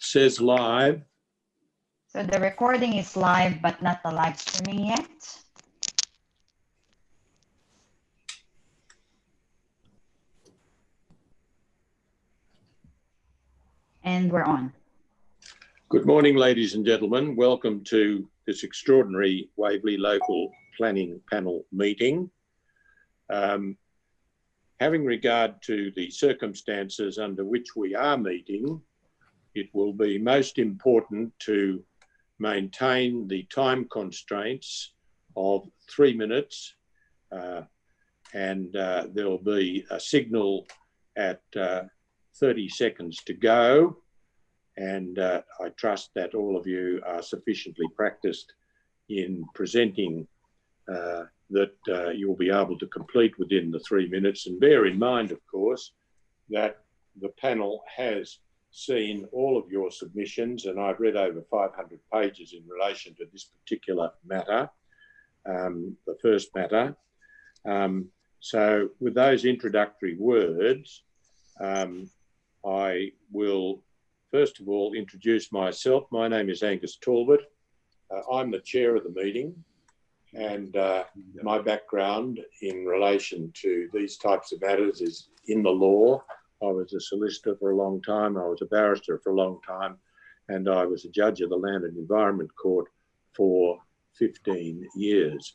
says live. So the recording is live, but not the live streaming yet. And we're on. Good morning, ladies and gentlemen. Welcome to this extraordinary Waverley Local Planning Panel meeting. Having regard to the circumstances under which we are meeting, it will be most important to maintain the time constraints of 3 minutes, and there will be a signal at 30 seconds to go, and I trust that all of you are sufficiently practiced in presenting that you'll be able to complete within the 3 minutes. And bear in mind, of course, that the panel has seen all of your submissions, and I've read over 500 pages in relation to this particular matter, the first matter. So with those introductory words, I will first of all introduce myself. My name is Angus Talbot. I'm the chair of the meeting, and my background in relation to these types of matters is in the law. I was a solicitor for a long time, I was a barrister for a long time, and I was a judge of the Land and Environment Court for 15 years.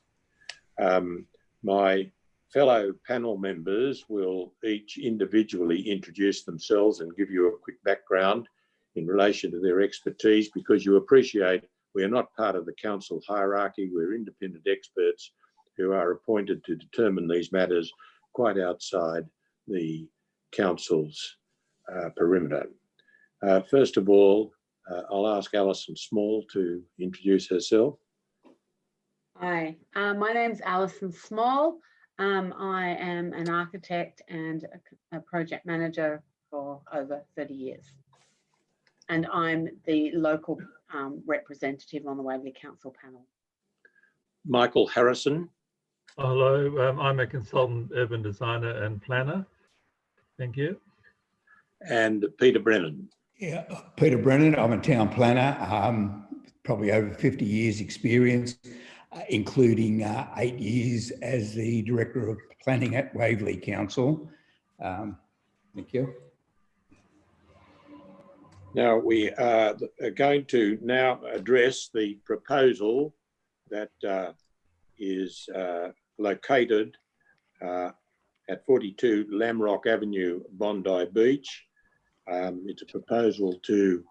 My fellow panel members will each individually introduce themselves and give you a quick background in relation to their expertise, because you appreciate we are not part of the council hierarchy. We're independent experts who are appointed to determine these matters quite outside the council's perimeter. First of all, I'll ask Alison Small to introduce herself. Hi, my name's Alison Small. I am an architect and a project manager for over 30 years. And I'm the local representative on the Waverley Council panel. Michael Harrison. Hello, I'm a consultant urban designer and planner. Thank you. And Peter Brennan. Yeah, Peter Brennan, I'm a town planner, probably over 50 years experience, including 8 years as the Director of Planning at Waverley Council. Thank you. Now we are going to now address the proposal that is located at 42 Lamrock Avenue, Bondi Beach. It's a proposal to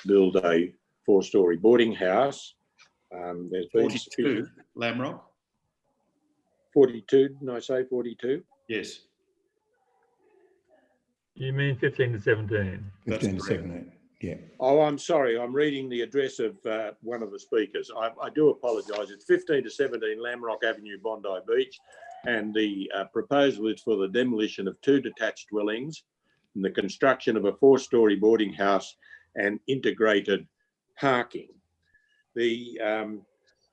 build a 4-storey boarding house. There's been 42 Lamrock? 42, didn't I say 42? Yes. You mean 15 to 17? 15 to 17, yeah. Oh, I'm sorry. I'm reading the address of one of the speakers. I do apologise. It's 15 to 17 Lamrock Avenue, Bondi Beach. And the proposal is for the demolition of 2 detached dwellings and the construction of a 4-storey boarding house and integrated parking. The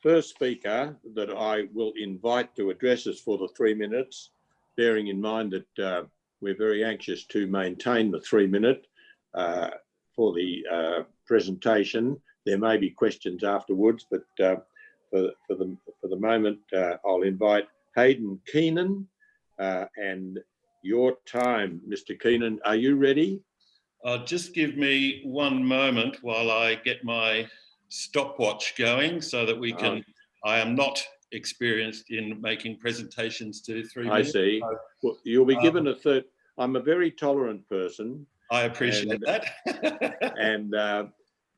first speaker that I will invite to address us for the 3 minutes, bearing in mind that we're very anxious to maintain the 3 minute for the presentation. There may be questions afterwards, but for the moment, I'll invite Hayden Keenan, and your time, Mr. Keenan. Are you ready? Just give me one moment while I get my stopwatch going so that we can, I am not experienced in making presentations to 3 minutes. I see. Well, you'll be given a third. I'm a very tolerant person. I appreciate that.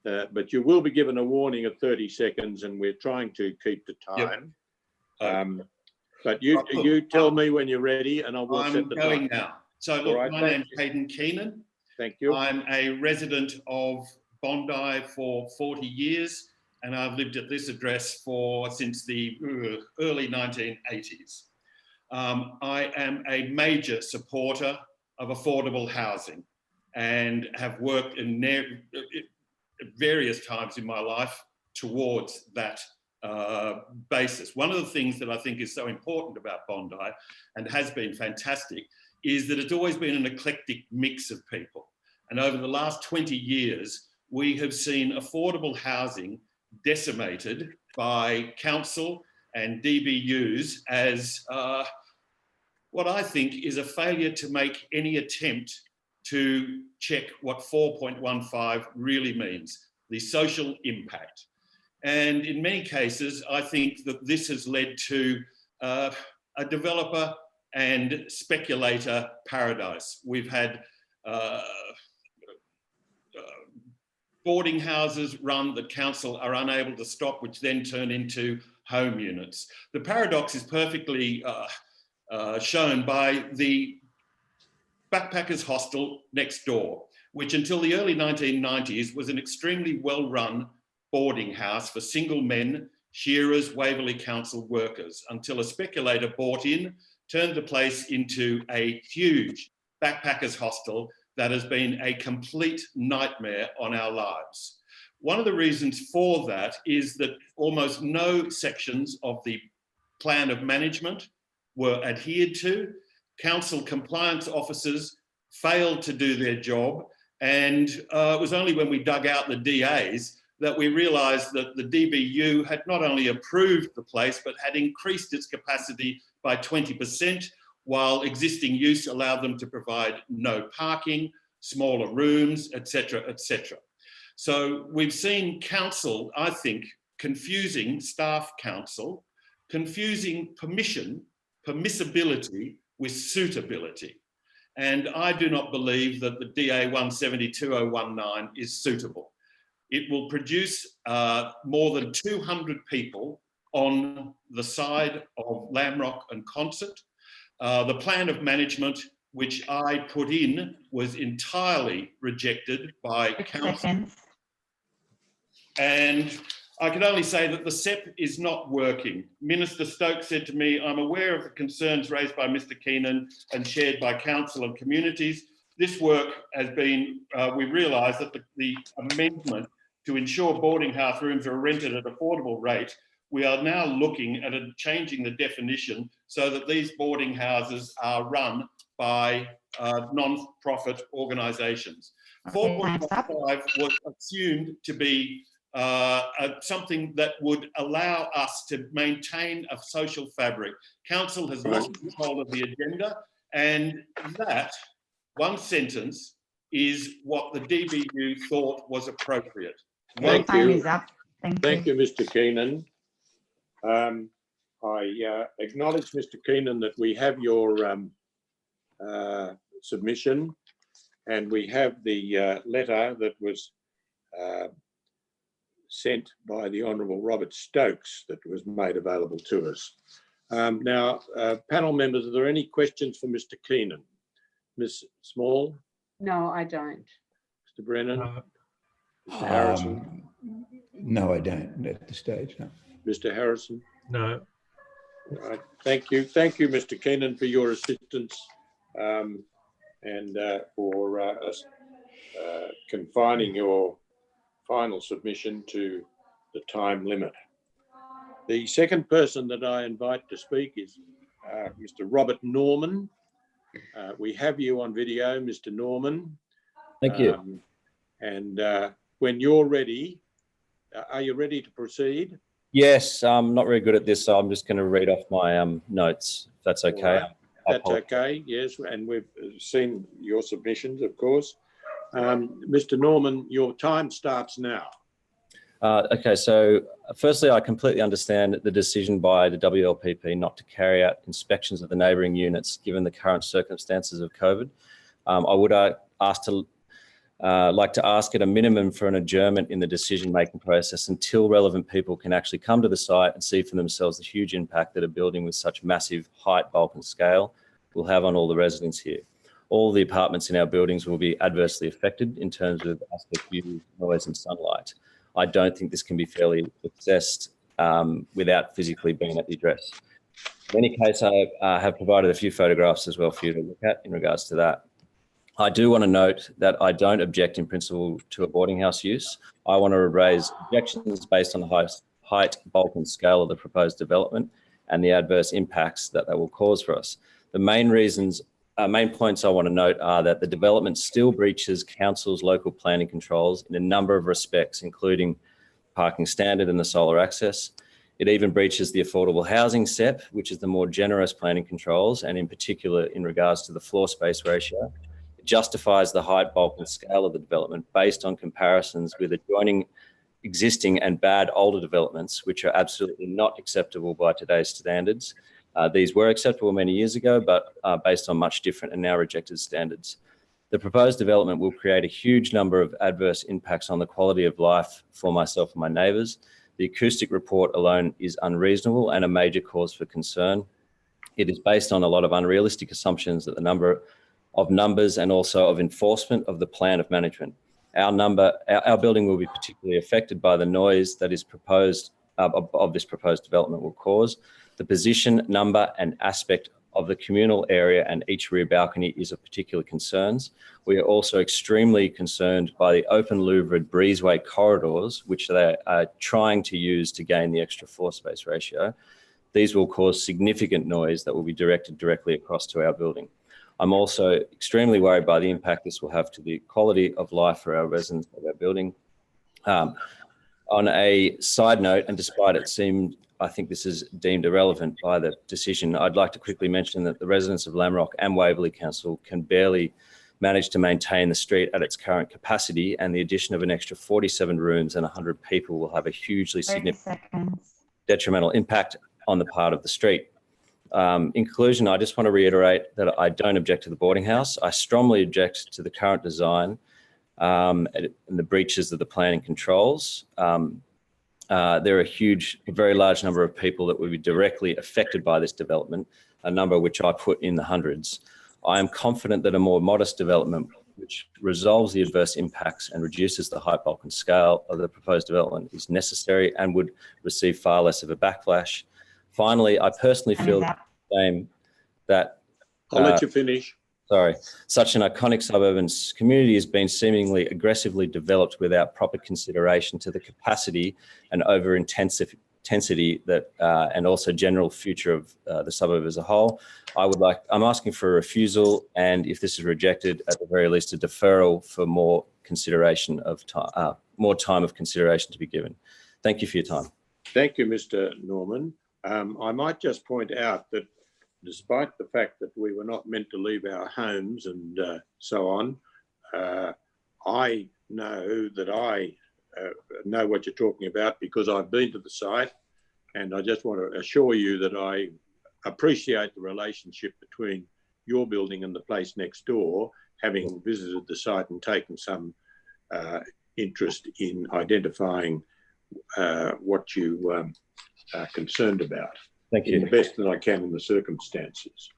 But you will be given a warning of 30 seconds, and we're trying to keep the time. Yep. But you tell me when you're ready, and I will set the time. I'm going now. So look, right, my name's Hayden Keenan. Thank you. I'm a resident of Bondi for 40 years, and I've lived at this address since the early 1980s. I am a major supporter of affordable housing and have worked in various times in my life towards that basis. One of the things that I think is so important about Bondi, and has been fantastic, is that it's always been an eclectic mix of people. And over the last 20 years, we have seen affordable housing decimated by council and DBUs as what I think is a failure to make any attempt to check what 4.15 really means, the social impact. And in many cases, I think that this has led to a developer and speculator paradise. We've had boarding houses run that council are unable to stop, which then turn into home units. The paradox is perfectly shown by the backpackers hostel next door, which until the early 1990s was an extremely well-run boarding house for single men, shearers, Waverley Council workers, until a speculator bought in, turned the place into a huge backpackers hostel that has been a complete nightmare on our lives. One of the reasons for that is that almost no sections of the plan of management were adhered to. Council compliance officers failed to do their job. And it was only when we dug out the DAs that we realised that the DBU had not only approved the place, but had increased its capacity by 20%, while existing use allowed them to provide no parking, smaller rooms, etc., etc. So we've seen council, I think, confusing staff council, confusing permissibility with suitability. And I do not believe that the DA 170-2019 is suitable. It will produce more than 200 people on the side of Lamrock and Concert. The plan of management, which I put in, was entirely rejected by council. And I can only say that the SEP is not working. Minister Stokes said to me, I'm aware of the concerns raised by Mr. Keenan and shared by council and communities. This work has been, we realise that the amendment to ensure boarding house rooms are rented at affordable rate, we are now looking at changing the definition so that these boarding houses are run by non-profit organisations. 4.5 was assumed to be something that would allow us to maintain a social fabric. Council has lost control of the agenda, and that one sentence is what the DBU thought was appropriate. Thank Time you. is up. Thank you, Mr. Keenan. I acknowledge, Mr. Keenan, that we have your submission, and we have the letter that was sent by the Honourable Robert Stokes that was made available to us. Now, panel members, are there any questions for Mr. Keenan? Ms. Small? No, I don't. Mr. Brennan? Mr. Harrison? No, I don't at this stage, no. Mr. Harrison? No. All right. Thank you. Thank you, Mr. Keenan, for your assistance and for confining your final submission to the time limit. The second person that I invite to speak is Mr. Robert Norman. We have you on video, Mr. Norman. Thank you. And when you're ready, are you ready to proceed? Yes, I'm not very good at this, so I'm just going to read off my notes, if that's okay. Right. That's okay, yes, and we've seen your submissions, of course. Mr. Norman, your time starts now. Okay, so firstly, I completely understand the decision by the WLPP not to carry out inspections of the neighbouring units given the current circumstances of COVID. I would like to ask at a minimum for an adjournment in the decision-making process until relevant people can actually come to the site and see for themselves the huge impact that a building with such massive height, bulk and scale will have on all the residents here. All the apartments in our buildings will be adversely affected in terms of aspect view, noise and sunlight. I don't think this can be fairly assessed without physically being at the address. In any case, I have provided a few photographs as well for you to look at in regards to that. I do want to note that I don't object in principle to a boarding house use. I want to raise objections based on the height, bulk and scale of the proposed development and the adverse impacts that will cause for us. The main reasons main points I want to note are that the development still breaches council's local planning controls in a number of respects, including parking standard and the solar access. It even breaches the affordable housing SEP, which is the more generous planning controls, and in particular in regards to the floor space ratio. It justifies the height, bulk and scale of the development based on comparisons with adjoining existing and bad older developments, which are absolutely not acceptable by today's standards. These were acceptable many years ago, but based on much different and now rejected standards. The proposed development will create a huge number of adverse impacts on the quality of life for myself and my neighbours. The acoustic report alone is unreasonable and a major cause for concern. It is based on a lot of unrealistic assumptions that the number of numbers and also of enforcement of the plan of management. Our building will be particularly affected by the noise that is proposed of this proposed development will cause. The position, number and aspect of the communal area and each rear balcony is of particular concerns. We are also extremely concerned by the open louvered breezeway corridors, which they are trying to use to gain the extra floor space ratio. These will cause significant noise that will be directed directly across to our building. I'm also extremely worried by the impact this will have to the quality of life for our residents of our building. On a side note, and despite it seemed, I think this is deemed irrelevant by the decision, I'd like to quickly mention that the residents of Lamrock and Waverley Council can barely manage to maintain the street at its current capacity, and the addition of an extra 47 rooms and 100 people will have a hugely significant detrimental impact on the part of the street. In conclusion, I just want to reiterate that I don't object to the boarding house. I strongly object to the current design and the breaches of the planning controls. There are a very large number of people that will be directly affected by this development, a number which I put in the hundreds. I am confident that a more modest development which resolves the adverse impacts and reduces the height, bulk and scale of the proposed development is necessary and would receive far less of a backlash. Finally, I personally feel the same that... I'll let you finish. Sorry. Such an iconic suburban community has been seemingly aggressively developed without proper consideration to the capacity and over-intensity that, and also general future of the suburb as a whole. I'm asking for a refusal, and if this is rejected, at the very least, a deferral for more consideration of time, more time of consideration to be given. Thank you for your time. Thank you, Mr. Norman. I might just point out that despite the fact that we were not meant to leave our homes and so on, I know that I know what you're talking about because I've been to the site, and I just want to assure you that I appreciate the relationship between your building and the place next door, having visited the site and taken some interest in identifying what you are concerned about. Thank you. In the best that I can in the circumstances.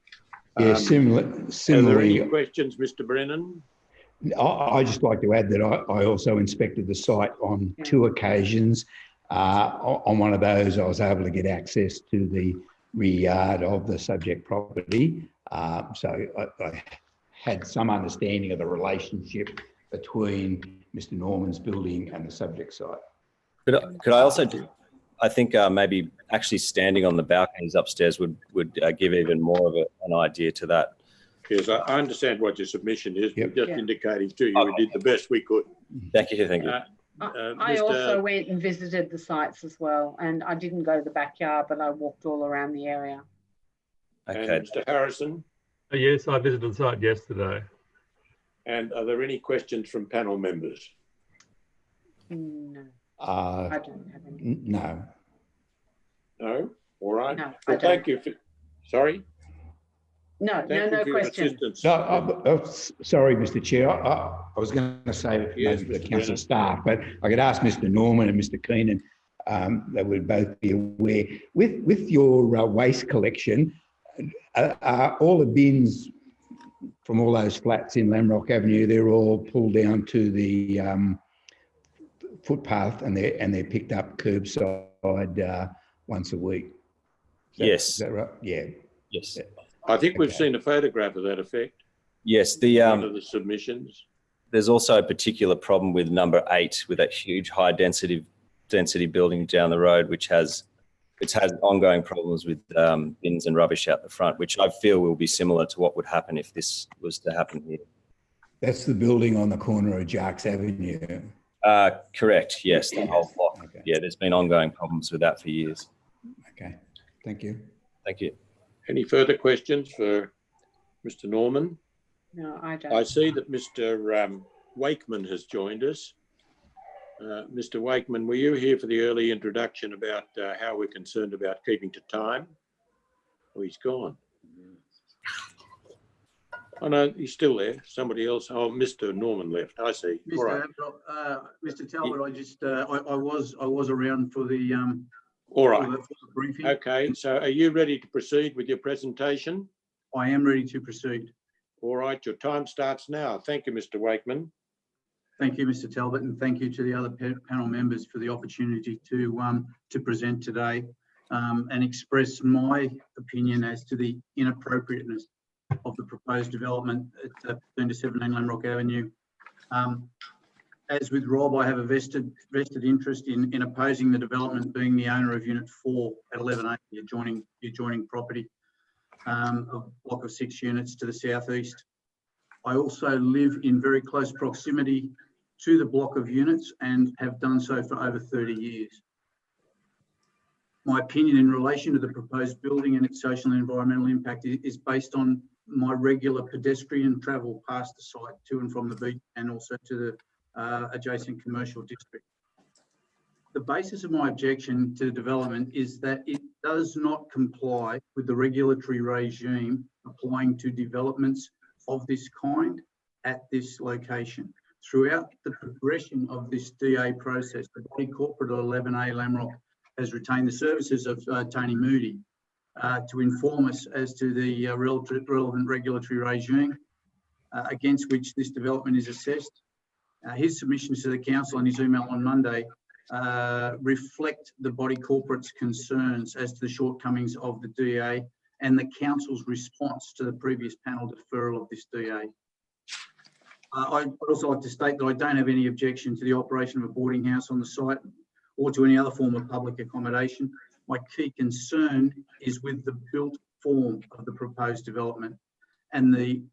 Yeah, similarly. Are there any questions, Mr. Brennan? I just like to add that I also inspected the site on 2 occasions. On one of those, I was able to get access to the rear yard of the subject property. So I had some understanding of the relationship between Mr. Norman's building and the subject site. Could I also do? I think maybe actually standing on the balconies upstairs would give even more of an idea to that. Yes, I understand what your submission is. Yep. We're just indicating to you we did the best we could. Thank you. Thank you. I also went and visited the sites as well, and I didn't go to the backyard, but I walked all around the area. Okay. And Mr. Harrison? Yes, I visited the site yesterday. And are there any questions from panel members? No. I don't have any. No. No? All right. No, well, thank you. Sorry? No, no question. No, sorry, Mr. Chair. I was going to say yes, maybe the council staff, but I could ask Mr. Norman and Mr. Keenan, they would both be aware. With your waste collection, all the bins from all those flats in Lamrock Avenue, they're all pulled down to the footpath and they're picked up curbside once a week. Yes. Is that right? Yeah. Yes. I think we've seen a photograph of that effect. Yes. One of the submissions. There's also a particular problem with number 8, with that huge high density building down the road, which has it's had ongoing problems with bins and rubbish out the front, which I feel will be similar to what would happen if this was to happen here. That's the building on the corner of Jarks Avenue. Correct, yes, the whole block. Okay. Yeah, there's been ongoing problems with that for years. Okay, thank you. Thank you. Any further questions for Mr. Norman? No, I don't. I see that Mr. Wakeman has joined us. Mr. Wakeman, were you here for the early introduction about how we're concerned about keeping to time? Oh, he's gone. Oh no, he's still there. Somebody else. Oh, Mr. Norman left. I see. All right. Mr. Talbot, I just I was around for the All right. for the briefing. Okay. So, are you ready to proceed with your presentation? I am ready to proceed. All right. Your time starts now. Thank you, Mr. Wakeman. Thank you, Mr. Talbot, and thank you to the other panel members for the opportunity to present today and express my opinion as to the inappropriateness of the proposed development at 15 to 17 Lamrock Avenue. As with Rob, I have a vested interest in opposing the development, being the owner of Unit 4 at 11A, the adjoining property, a block of 6 units to the southeast. I also live in very close proximity to the block of units and have done so for over 30 years. My opinion in relation to the proposed building and its social and environmental impact is based on my regular pedestrian travel past the site to and from the beach and also to the adjacent commercial district. The basis of my objection to the development is that it does not comply with the regulatory regime applying to developments of this kind at this location. Throughout the progression of this DA process, the body corporate of 11A Lamrock has retained the services of Tony Moody to inform us as to the relevant regulatory regime against which this development is assessed. His submissions to the council and his email on Monday reflect the body corporate's concerns as to the shortcomings of the DA and the council's response to the previous panel deferral of this DA. I'd also like to state that I don't have any objection to the operation of a boarding house on the site or to any other form of public accommodation. My key concern is with the built form of the proposed development and the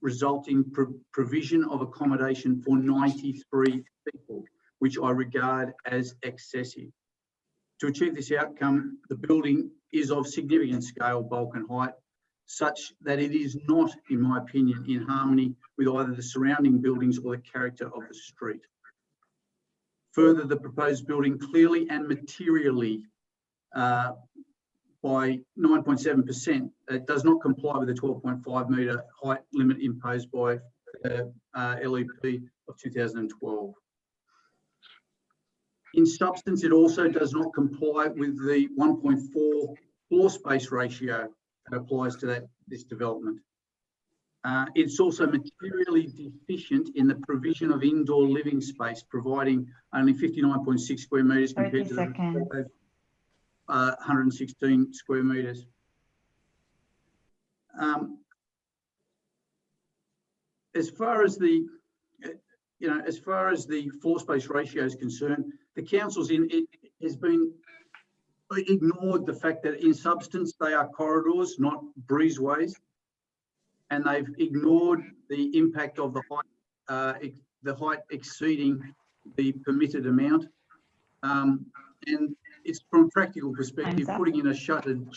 resulting provision of accommodation for 93 people, which I regard as excessive. To achieve this outcome, the building is of significant scale, bulk and height, such that it is not, in my opinion, in harmony with either the surrounding buildings or the character of the street. Further, the proposed building clearly and materially by 9.7% does not comply with the 12.5 metre height limit imposed by the LEP of 2012. In substance, it also does not comply with the 1.4 floor space ratio that applies to this development. It's also materially deficient in the provision of indoor living space, providing only 59.6 square metres compared to the 116 square metres. As far as the floor space ratio is concerned, the council's has been ignored the fact that in substance they are corridors, not breezeways, and they've ignored the impact of the height exceeding the permitted amount. And it's from a practical perspective, putting in a shuttered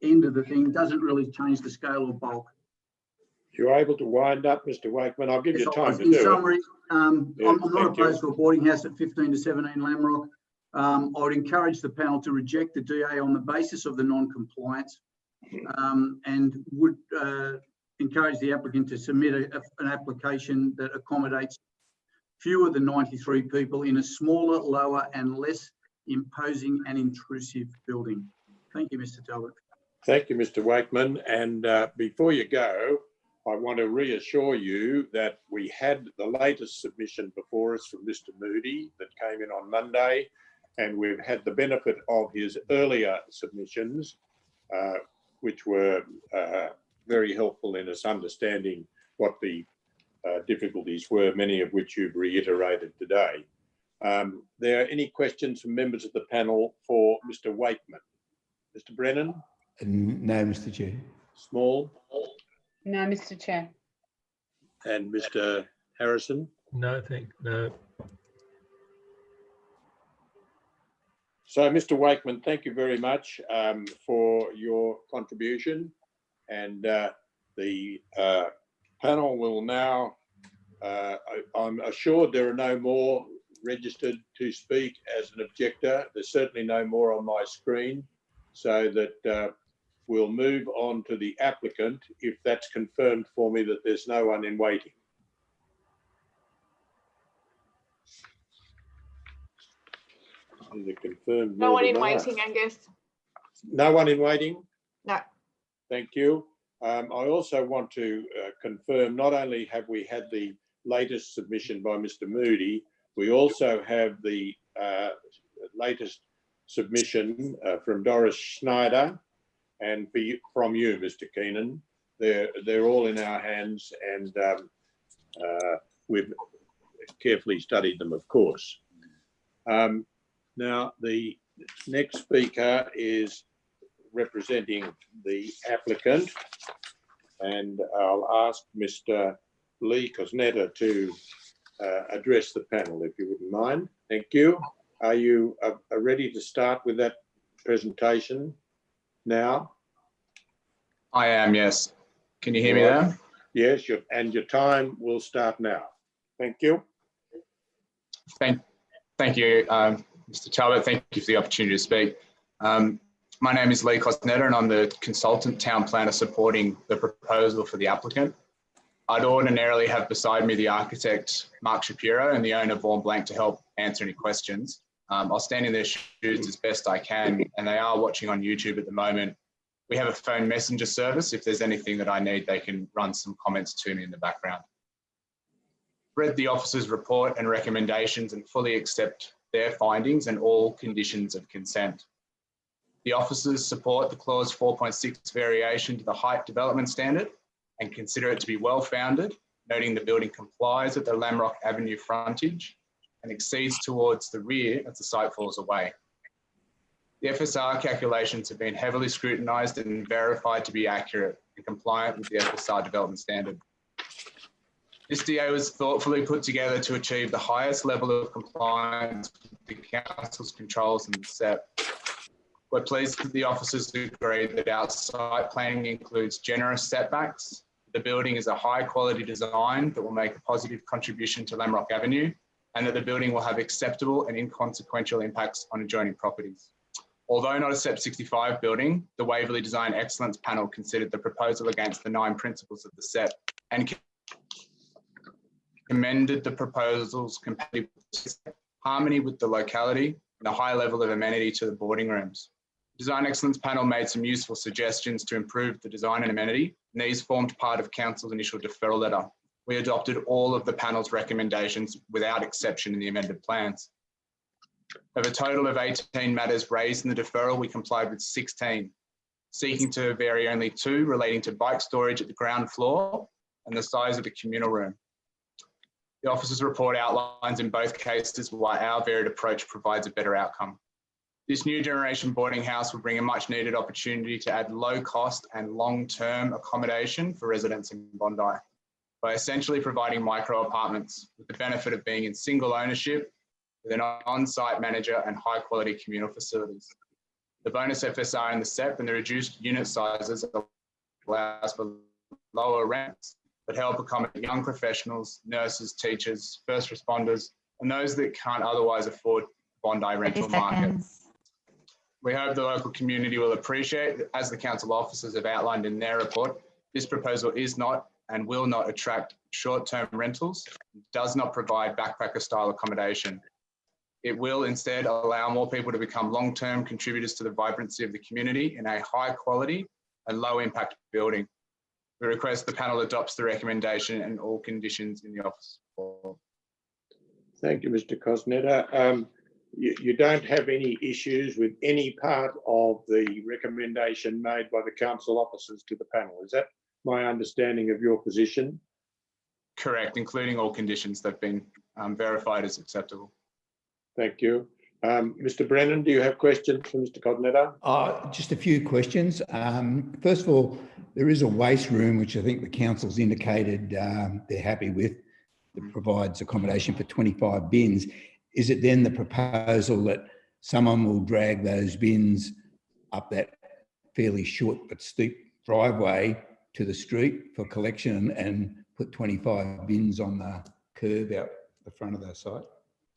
end of the thing doesn't really change the scale or bulk. You're able to wind up, Mr. Wakeman. I'll give you time to do it. In summary, I'm not opposed to a boarding house at 15 to 17 Lamrock. I would encourage the panel to reject the DA on the basis of the non-compliance and would encourage the applicant to submit an application that accommodates fewer than 93 people in a smaller, lower and less imposing and intrusive building. Thank you, Mr. Talbot. Thank you, Mr. Wakeman. And before you go, I want to reassure you that we had the latest submission before us from Mr. Moody that came in on Monday, and we've had the benefit of his earlier submissions, which were very helpful in us understanding what the difficulties were, many of which you've reiterated today. There are any questions from members of the panel for Mr. Mr. Wakeman? Mr. Brennan? No, Mr. Chair. Small? No, Mr. Chair. And Mr. Harrison? No. So, Mr. Wakeman, thank you very much for your contribution. And the panel will now, I'm assured there are no more registered to speak as an objector. There's certainly no more on my screen, so that we'll move on to the applicant if that's confirmed for me that there's no one in waiting. Either confirmed. No one in waiting, Angus. No one in waiting? No. Thank you. I also want to confirm, not only have we had the latest submission by Mr. Moody, we also have the latest submission from Doris Schneider and from you, Mr. Keenan. They're all in our hands, and we've carefully studied them, of course. Now, the next speaker is representing the applicant, and I'll ask Mr. Lee Cosnetta to address the panel, if you wouldn't mind. Thank you. Are you ready to start with that presentation now? I am, yes. Can you hear me there? Yes, and your time will start now. Thank you. Thank you, Mr. Talbot. Thank you for the opportunity to speak. My name is Lee Cosnetta, and I'm the consultant town planner supporting the proposal for the applicant. I'd ordinarily have beside me the architect, Mark Shapiro, and the owner, Vaughan Blank, to help answer any questions. I'll stand in their shoes as best I can, and they are watching on YouTube at the moment. We have a phone messenger service. If there's anything that I need, they can run some comments to me in the background. Read the officer's report and recommendations and fully accept their findings and all conditions of consent. The officers support the clause 4.6 variation to the height development standard and consider it to be well-founded, noting the building complies at the Lamrock Avenue frontage and exceeds towards the rear as the site falls away. The FSR calculations have been heavily scrutinised and verified to be accurate and compliant with the FSR development standard. This DA was thoughtfully put together to achieve the highest level of compliance with the council's controls and SEP. We're pleased that the officers agree that our site planning includes generous setbacks. The building is a high quality design that will make a positive contribution to Lamrock Avenue, and that the building will have acceptable and inconsequential impacts on adjoining properties. Although not a SEP 65 building, the Waverley Design Excellence Panel considered the proposal against the 9 principles of the SEP and commended the proposal's compatible harmony with the locality and a high level of amenity to the boarding rooms. The Design Excellence Panel made some useful suggestions to improve the design and amenity, and these formed part of Council's initial deferral letter. We adopted all of the panel's recommendations without exception in the amended plans. Of a total of 18 matters raised in the deferral, we complied with 16, seeking to vary only 2 relating to bike storage at the ground floor and the size of the communal room. The officer's report outlines in both cases why our varied approach provides a better outcome. This new generation boarding house will bring a much needed opportunity to add low cost and long-term accommodation for residents in Bondi by essentially providing micro apartments with the benefit of being in single ownership with an on-site manager and high quality communal facilities. The bonus FSR in the SEP and the reduced unit sizes allows for lower rents that help accommodate young professionals, nurses, teachers, first responders, and those that can't otherwise afford Bondi rental market. We hope the local community will appreciate that, as the council officers have outlined in their report, this proposal is not and will not attract short-term rentals, does not provide backpacker style accommodation. It will instead allow more people to become long-term contributors to the vibrancy of the community in a high quality and low impact building. We request the panel adopts the recommendation and all conditions in the office. Thank you, Mr. Cosnetta. You don't have any issues with any part of the recommendation made by the council officers to the panel. Is that my understanding of your position? Correct, including all conditions that have been verified as acceptable. Thank you. Mr. Brennan, do you have questions for Mr. Codnetto? Just a few questions. First of all, there is a waste room, which I think the council's indicated they're happy with, that provides accommodation for 25 bins. Is it then the proposal that someone will drag those bins up that fairly short but steep driveway to the street for collection and put 25 bins on the curb out the front of the site?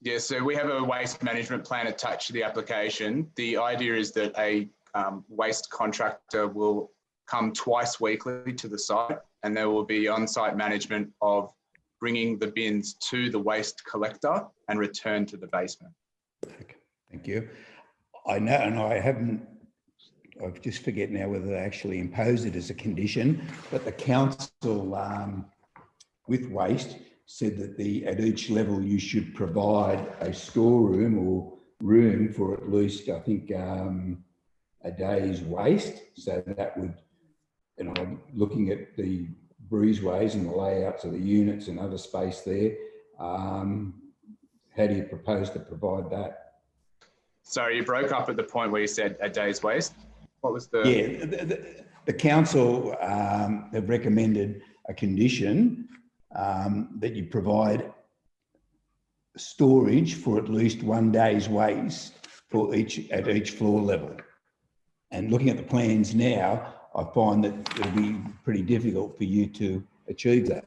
Yeah, so we have a waste management plan attached to the application. The idea is that a waste contractor will come twice weekly to the site, and there will be on-site management of bringing the bins to the waste collector and return to the basement. Okay, thank you. I know, and I just forget now whether they actually impose it as a condition, but the council with waste said that at each level you should provide a storeroom or room for at least, I think, a day's waste. So that would, and I'm looking at the breezeways and the layouts of the units and other space there. How do you propose to provide that? Sorry, you broke up at the point where you said a day's waste. What was the... Yeah, the council have recommended a condition that you provide storage for at least 1 day's waste for at each floor level. And looking at the plans now, I find that it'll be pretty difficult for you to achieve that.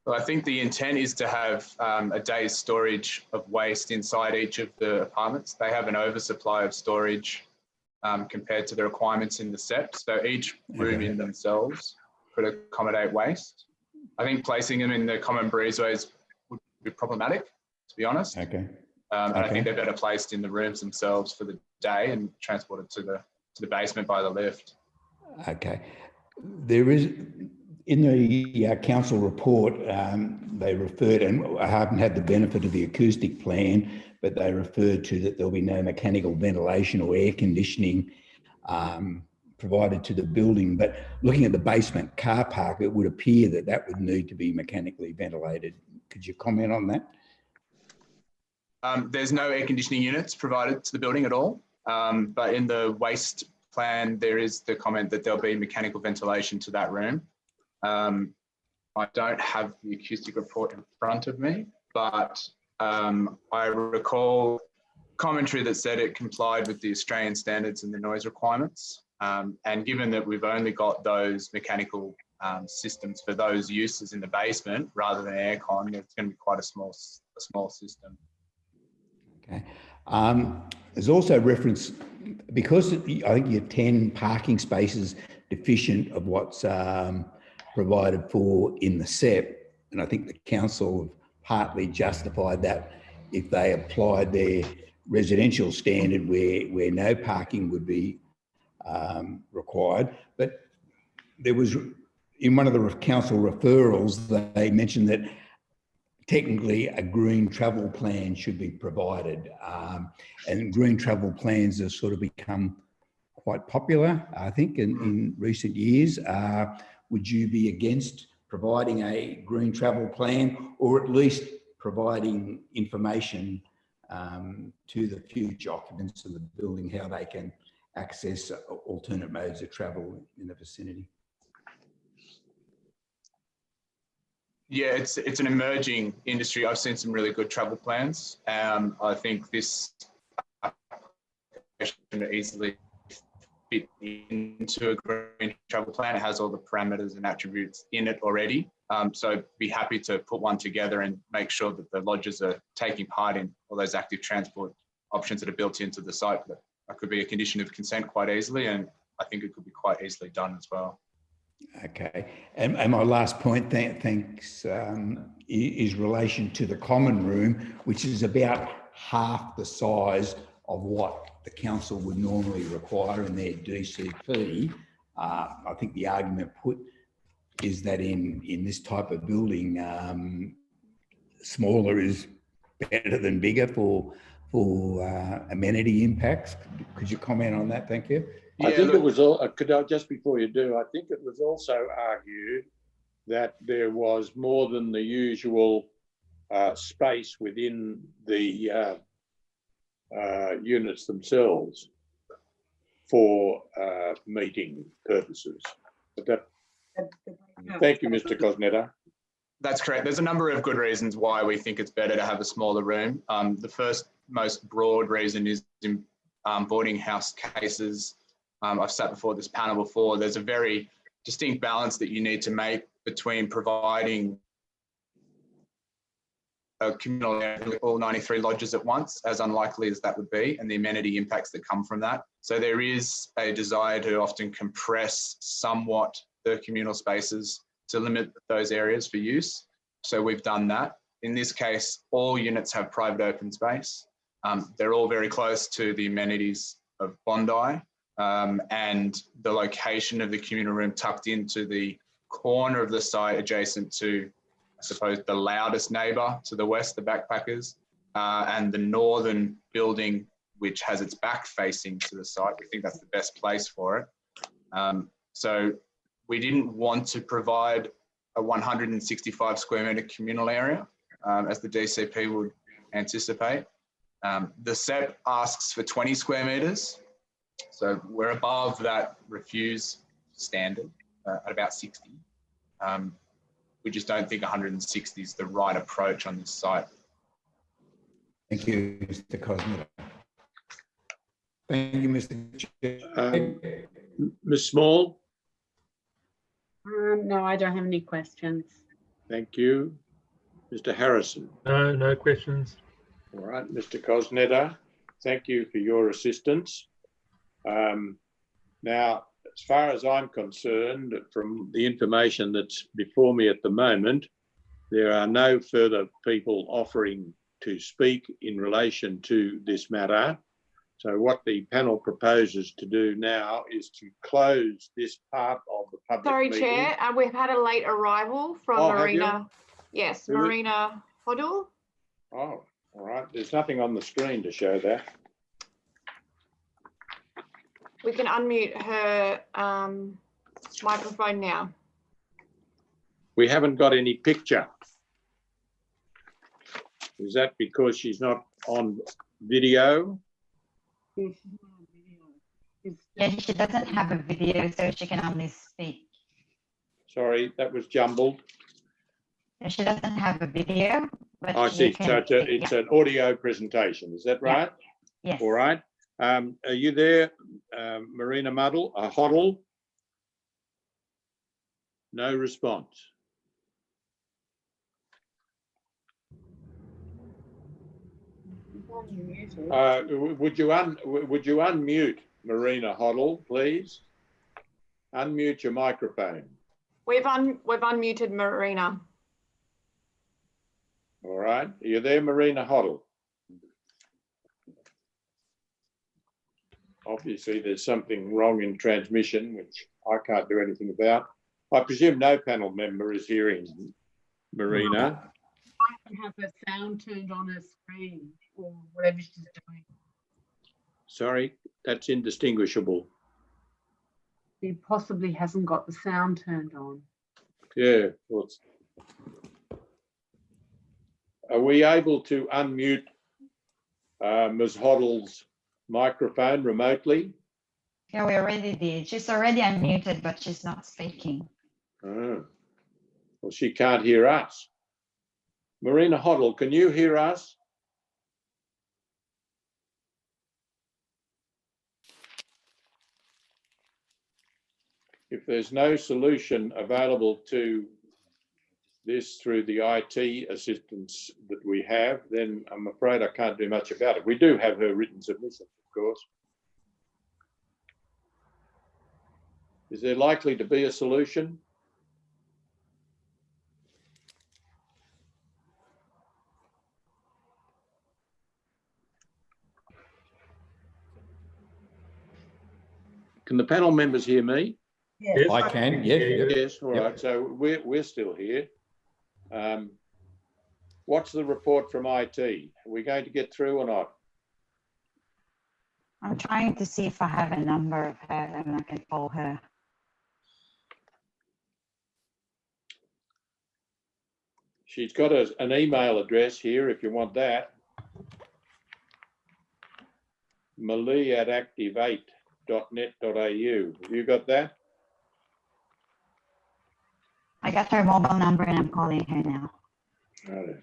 Well, I think the intent is to have a day's storage of waste inside each of the apartments. They have an oversupply of storage compared to the requirements in the SEP. So each room in themselves could accommodate waste. I think placing them in the common breezeways would be problematic, to be honest. Okay. And I think they're better placed in the rooms themselves for the day and transported to the basement by the lift. Okay. There is, in the council report, they referred, and I haven't had the benefit of the acoustic plan, but they referred to that there'll be no mechanical ventilation or air conditioning provided to the building. But looking at the basement car park, it would appear that that would need to be mechanically ventilated. Could you comment on that? There's no air conditioning units provided to the building at all. But in the waste plan, there is the comment that there'll be mechanical ventilation to that room. I don't have the acoustic report in front of me, but I recall commentary that said it complied with the Australian standards and the noise requirements. And given that we've only got those mechanical systems for those uses in the basement rather than aircon, it's going to be quite a small system. Okay. There's also reference, because I think you're 10 parking spaces deficient of what's provided for in the SEP, and I think the council have partly justified that if they applied their residential standard where no parking would be required. But there was, in one of the council referrals, they mentioned that technically a green travel plan should be provided, and green travel plans have sort of become quite popular, I think, in recent years. Would you be against providing a green travel plan, or at least providing information to the future occupants of the building, how they can access alternate modes of travel in the vicinity? Yeah, it's an emerging industry. I've seen some really good travel plans. I think this application easily fit into a green travel plan. It has all the parameters and attributes in it already. So be happy to put one together and make sure that the lodges are taking part in all those active transport options that are built into the site. But that could be a condition of consent quite easily, and I think it could be quite easily done as well. Okay, and my last point, thanks, is relation to the common room, which is about half the size of what the council would normally require in their DCP. I think the argument put is that in this type of building, smaller is better than bigger for amenity impacts. Could you comment on that? Thank you. I think it was all, just before you do, I think it was also argued that there was more than the usual space within the units themselves for meeting purposes. But that, thank you, Mr. Cosnetta. That's correct. There's a number of good reasons why we think it's better to have a smaller room. The first most broad reason is in boarding house cases. I've sat before this panel before. There's a very distinct balance that you need to make between providing a communal area for all 93 lodges at once, as unlikely as that would be, and the amenity impacts that come from that. So there is a desire to often compress somewhat the communal spaces to limit those areas for use. So we've done that. In this case, all units have private open space. They're all very close to the amenities of Bondi, and the location of the communal room tucked into the corner of the site adjacent to, I suppose, the loudest neighbour to the west, the backpackers, and the northern building, which has its back facing to the site. We think that's the best place for it. So we didn't want to provide a 165 square metre communal area, as the DCP would anticipate. The SEP asks for 20 square metres. So we're above that refuse standard at about 60. We just don't think 160 is the right approach on this site. Thank you, Mr. Cosnetta. Thank you, Mr. Chair. Ms. Small? No, I don't have any questions. Thank you. Mr. Harrison? No, no questions. All right, Mr. Cosnetta, thank you for your assistance. Now, as far as I'm concerned, from the information that's before me at the moment, there are no further people offering to speak in relation to this matter. So what the panel proposes to do now is to close this part of the public Sorry, meeting. Chair, we've had a late arrival from Oh, have Marina. Yes, Who is- Marina Hoddle. Oh, all right. There's nothing on the screen to show that. We can unmute her microphone now. We haven't got any picture. Is that because she's not on video? Yeah, she doesn't have a video, so she can only speak. Sorry, that was jumbled. She doesn't have a video, but I see. can So it's yeah. an audio presentation. Is that right? Yes. All right. Are you there, Marina Hoddle? No response. Would you unmute Marina Hoddle, please? Unmute your microphone. We've unmuted Marina. All right. Are you there, Marina Hoddle? Obviously, there's something wrong in transmission, which I can't do anything about. I presume no panel member is hearing Marina. I can have her sound turned on her screen or whatever she's doing. Sorry, that's indistinguishable. She possibly hasn't got the sound turned on. Yeah. Well, are we able to unmute Ms. Hoddle's microphone remotely? Yeah, we already did. She's already unmuted, but she's not speaking. Oh. Well, she can't hear us. Marina Hoddle, can you hear us? If there's no solution available to this through the IT assistance that we have, then I'm afraid I can't do much about it. We do have her written submission, of course. Is there likely to be a solution? Can the panel members hear me? Yes. I can, yeah. Yes, all right. So we're still here. What's the report from IT? Are we going to get through or not? I'm trying to see if I have a number of her and I can call her. She's got an email address here if you want that. malee@active8.net.au. Have you got that? I got her mobile number and I'm calling her now. Right.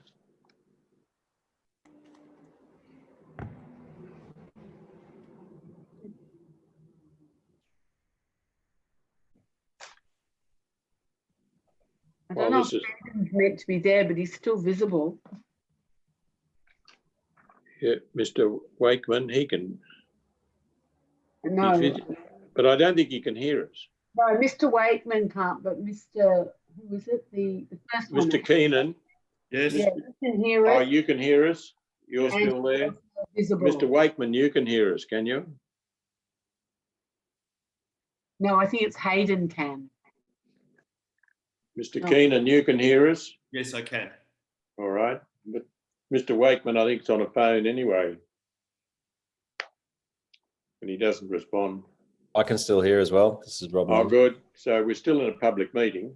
I Well, don't know if this is, he's meant to be there, but he's still visible. yeah, Mr. Wakeman, he can, No, he's but I don't think he can hear us. no, Mr. Wakeman can't, but Mr. Who was it? The first one. Mr. Keenan, Yes. Yeah, you can hear oh, it. you can hear us? You're and still there? it's visible. Mr. Wakeman, you can hear us, can you? No, I think it's Hayden can. Mr. No. Keenan, you can hear us? Yes, I can. All right. But Mr. Wakeman, I think it's on a phone anyway. And he doesn't respond. I can still hear as well. This is Rob. Oh, good. So we're still in a public meeting.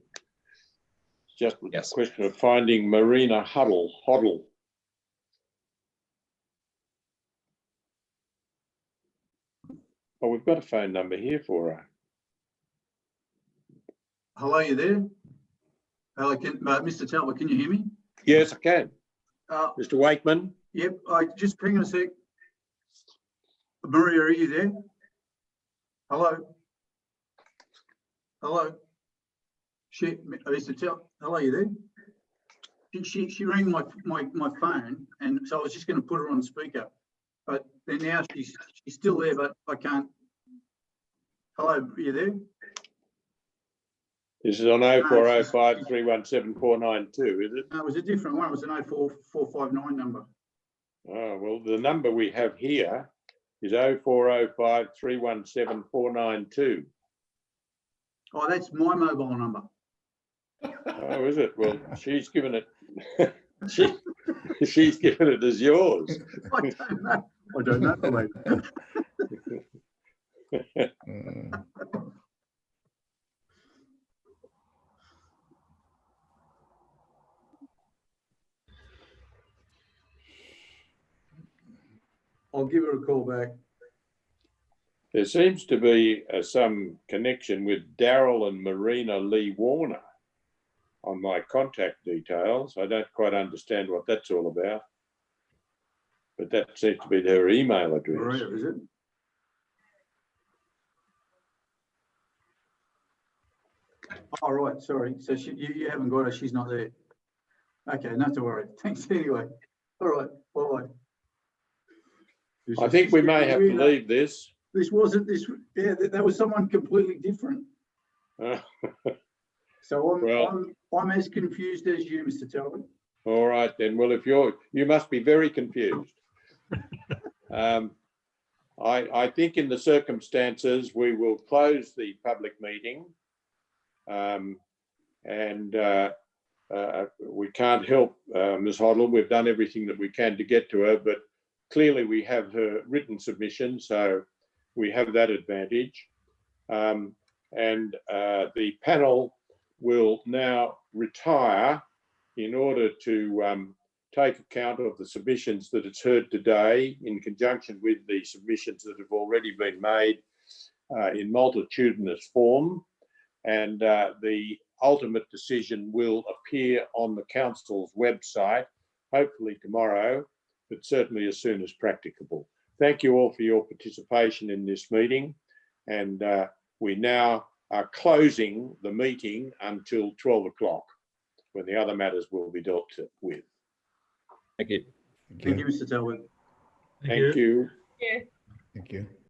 It's just a question of finding Marina Hoddle. Oh, we've got a phone number here for her. Hello, you there? Hello, Mr. Talbot, can you hear me? Yes, I can. Mr. Wakeman? Yep, just hang on a sec. Maria, are you there? Hello? Hello? Mr. Talbot, hello, you there? She rang my phone, and so I was just going to put her on speaker, but then now she's still there, but I can't. Hello, are you there? This is on 0405 317 492, is it? No, it was a different one. It was an 04459 number. Oh, well, the number we have here is 0405 317 492. Oh, that's my mobile number. Oh, is it? Well, she's given it. She's given it as yours. I don't know. I'll give her a call back. There seems to be some connection with Daryl and Marina Lee Warner on my contact details. I don't quite understand what that's all about, but that seems to be their email address. Maria, is it? Oh, right, sorry. So you haven't got her, she's not there. Okay, not to worry. Thanks anyway. All right, bye-bye. I think we may have to leave this. This wasn't this. Yeah, that was someone completely different. So I'm as confused as you, Mr. Talbot. All right then. Well, if you must be very confused. I think in the circumstances we will close the public meeting, and we can't help Ms. Hoddle. We've done everything that we can to get to her, but clearly we have her written submission, so we have that advantage. And the panel will now retire in order to take account of the submissions that it's heard today in conjunction with the submissions that have already been made in multitudinous form. And the ultimate decision will appear on the council's website, hopefully tomorrow, but certainly as soon as practicable. Thank you all for your participation in this meeting. And we now are closing the meeting until 12 o'clock, when the other matters will be dealt with. Thank you. Thank you, Mr. Talbot. Thank you. Yeah. Thank you.